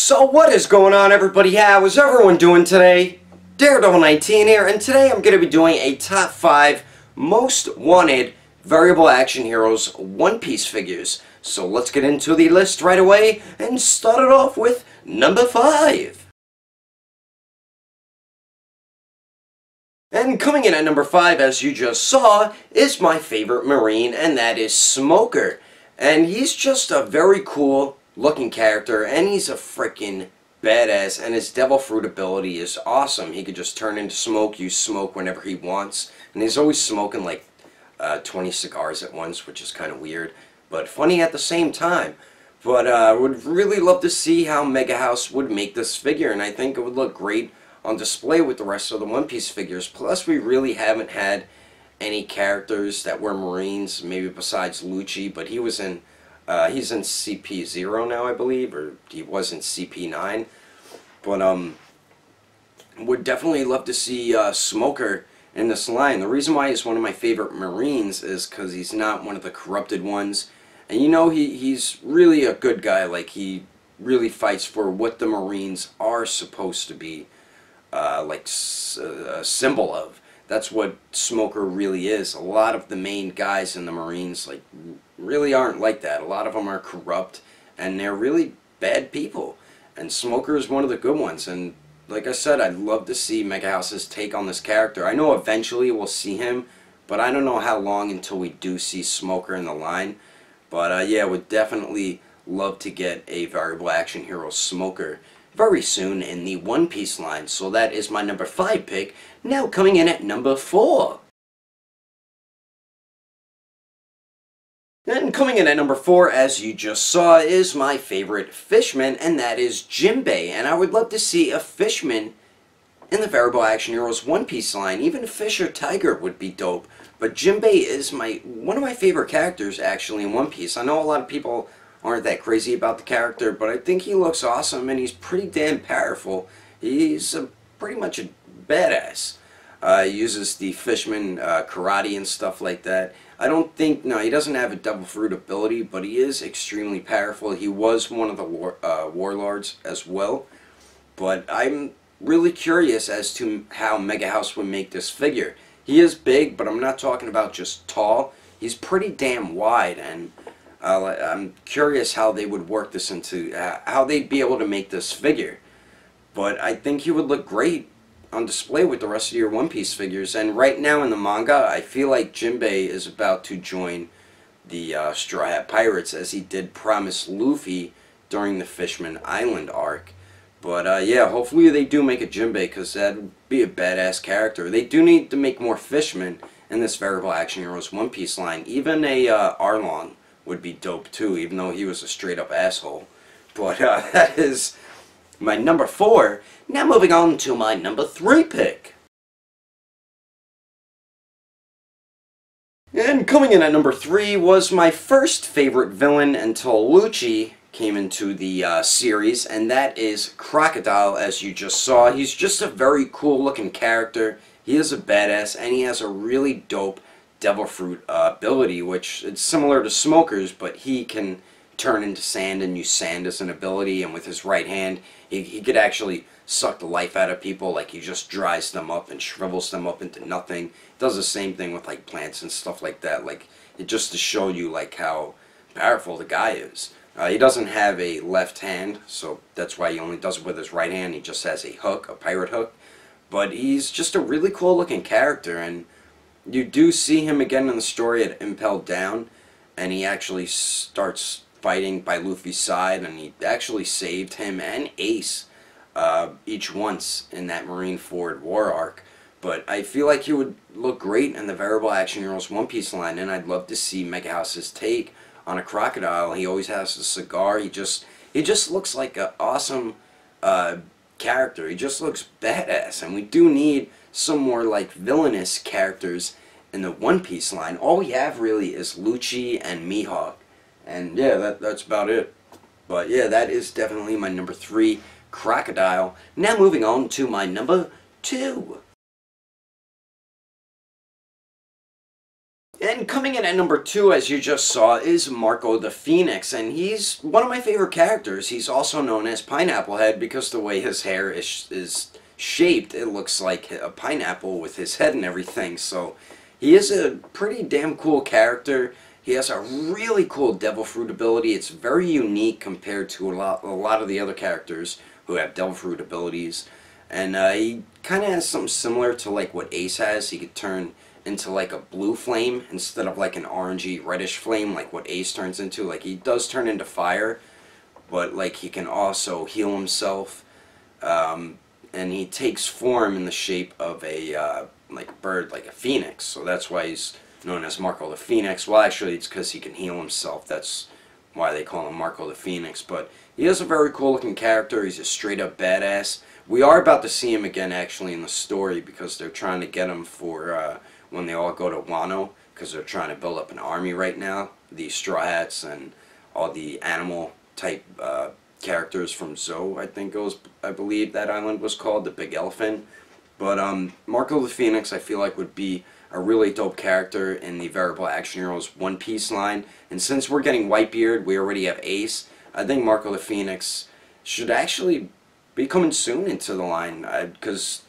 So what is going on, everybody? How is everyone doing today? Daredevil19 here, and today I'm going to be doing a top 5 most wanted variable action heroes One Piece figures. So let's get into the list right away and start it off with number 5. And coming in at number 5, as you just saw, is my favorite Marine, and that is Smoker. And he's just a very cool looking character, and he's a freaking badass, and his devil fruit ability is awesome. He could just turn into smoke, use smoke whenever he wants, and he's always smoking like 20 cigars at once, which is kind of weird, but funny at the same time. But I would really love to see how Mega House would make this figure, and I think it would look great on display with the rest of the One Piece figures. Plus, we really haven't had any characters that were Marines, maybe besides Lucci, but he was in he's in CP0 now, I believe, or he was in CP9. But would definitely love to see Smoker in this line. The reason why he's one of my favorite Marines is because he's not one of the corrupted ones, and you know he's really a good guy. Like, he really fights for what the Marines are supposed to be, like a symbol of. That's what Smoker really is. A lot of the main guys in the Marines like really aren't like that. A lot of them are corrupt, and they're really bad people. And Smoker is one of the good ones. And like I said, I'd love to see Mega House's take on this character. I know eventually we'll see him, but I don't know how long until we do see Smoker in the line. But yeah, would definitely love to get a variable action hero Smoker very soon in the One Piece line. So that is my number 5 pick. Now coming in at number 4. And coming in at number 4, as you just saw, is my favorite Fishman, and that is Jinbei. And I would love to see a Fishman in the variable action heroes One Piece line. Even Fish or Tiger would be dope. But Jinbei is one of my favorite characters actually in One Piece. I know a lot of people aren't that crazy about the character, but I think he looks awesome, and he's pretty damn powerful. He's pretty much a badass. He uses the Fishman karate and stuff like that. I don't think, no, he doesn't have a devil fruit ability, but he is extremely powerful. He was one of the warlords as well. But I'm really curious as to how Mega House would make this figure. He is big, but I'm not talking about just tall. He's pretty damn wide, and I'm curious how they would work this into, how they'd be able to make this figure. But I think he would look great on display with the rest of your One Piece figures. And right now in the manga, I feel like Jinbei is about to join the Straw Hat Pirates, as he did promise Luffy during the Fishman Island arc. But yeah, hopefully they do make a Jinbei, because that would be a badass character. They do need to make more Fishmen in this variable action heroes One Piece line. Even a Arlong would be dope too, even though he was a straight up asshole. But that is my number 4. Now moving on to my number 3 pick. And coming in at number 3 was my first favorite villain until Lucci came into the series, and that is Crocodile. As you just saw, he's just a very cool looking character. He is a badass, and he has a really dope devil fruit ability, which it's similar to Smoker's, but he can turn into sand and use sand as an ability, and with his right hand he could actually suck the life out of people. Like, he just dries them up and shrivels them up into nothing. Does the same thing with like plants and stuff like that. Like, it just to show you like how powerful the guy is. He doesn't have a left hand, so that's why he only does it with his right hand. He just has a hook, a pirate hook. But he's just a really cool looking character, and you do see him again in the story at Impelled Down, and he actually starts fighting by Luffy's side, and he actually saved him and Ace each once in that Marineford War arc. But I feel like he would look great in the variable action heroes One Piece line, and I'd love to see Mega House's take on a Crocodile. He always has a cigar. He just looks like an awesome character. He just looks badass, and we do need some more like villainous characters in the One Piece line. All we have really is Lucci and Mihawk, and yeah, that's about it. But yeah, that is definitely my number 3, Crocodile. Now moving on to my number 2. And coming in at number 2, as you just saw, is Marco the Phoenix, and he's one of my favorite characters. He's also known as Pineapple Head because the way his hair is shaped, it looks like a pineapple with his head and everything. So he is a pretty damn cool character. He has a really cool Devil Fruit ability. It's very unique compared to a lot of the other characters who have Devil Fruit abilities. And he kind of has something similar to like what Ace has. He could turn into like a blue flame instead of like an orangey reddish flame like what Ace turns into. Like he does turn into fire, but like he can also heal himself, and he takes form in the shape of a like a bird, like a phoenix. So that's why he's known as Marco the Phoenix. Well, actually it's because he can heal himself. That's why they call him Marco the Phoenix. But he is a very cool looking character. He's a straight up badass. We are about to see him again actually in the story because they're trying to get him for when they all go to Wano, because they're trying to build up an army right now. The Straw Hats and all the animal type characters from Zoo, I believe that island was called, the Big Elephant. But Marco the Phoenix I feel like would be a really dope character in the Variable Action Heroes One Piece line. And since we're getting Whitebeard, we already have Ace, I think Marco the Phoenix should actually be coming soon into the line, because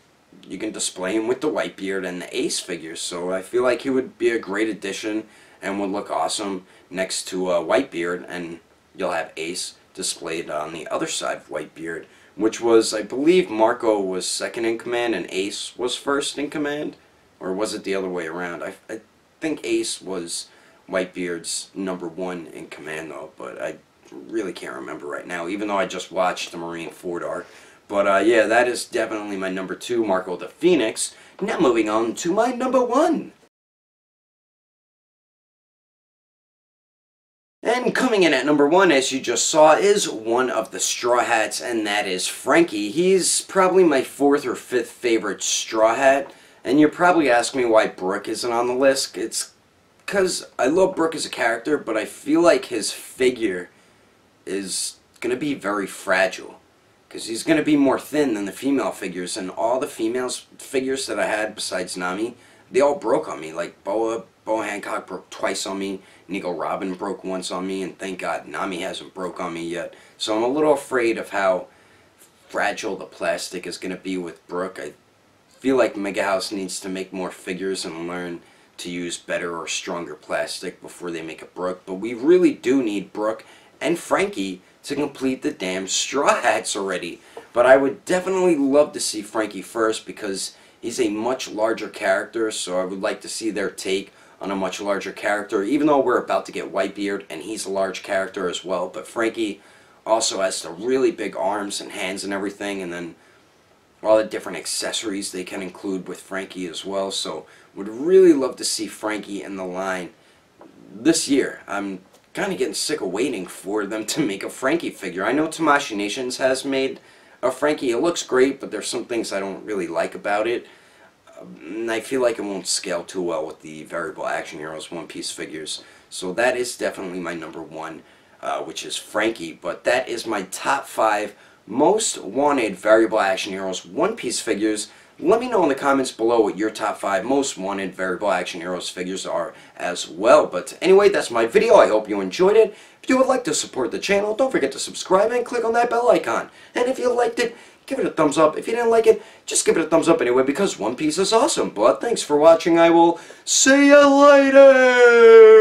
you can display him with the Whitebeard and the Ace figures, so I feel like he would be a great addition and would look awesome next to Whitebeard, and you'll have Ace displayed on the other side of Whitebeard, which was, I believe Marco was second in command and Ace was first in command, or was it the other way around? I think Ace was Whitebeard's number 1 in command though, but I really can't remember right now, even though I just watched the Marine 4 arc. But yeah, that is definitely my number 2, Marco the Phoenix. Now moving on to my number 1. And coming in at number 1, as you just saw, is one of the Straw Hats, and that is Frankie. He's probably my 4th or 5th favorite Straw Hat, and you're probably asking me why Brook isn't on the list. It's because I love Brook as a character, but I feel like his figure is going to be very fragile. Because he's going to be more thin than the female figures, and all the female figures that I had besides Nami, they all broke on me. Like Boa Hancock broke twice on me, Nico Robin broke once on me, and thank God Nami hasn't broke on me yet. So I'm a little afraid of how fragile the plastic is going to be with Brook. I feel like Mega House needs to make more figures and learn to use better or stronger plastic before they make a Brook. But we really do need Brook and Frankie to complete the damn Straw Hats already. But I would definitely love to see Frankie first because he's a much larger character, so I would like to see their take on a much larger character, even though we're about to get Whitebeard and he's a large character as well. But Frankie also has the really big arms and hands and everything, and then all the different accessories they can include with Frankie as well. So would really love to see Frankie in the line this year. I'm kind of getting sick of waiting for them to make a Frankie figure. I know Tamashii Nations has made a Frankie. It looks great, but there's some things I don't really like about it. And I feel like it won't scale too well with the Variable Action Heroes One Piece figures. So that is definitely my number 1, which is Frankie. But that is my top 5 most wanted Variable Action Heroes One Piece figures. Let me know in the comments below what your top 5 most wanted Variable Action Heroes figures are as well. But anyway, that's my video. I hope you enjoyed it. If you would like to support the channel, don't forget to subscribe and click on that bell icon. And if you liked it, give it a thumbs up. If you didn't like it, just give it a thumbs up anyway, because One Piece is awesome. But thanks for watching. I will see you later!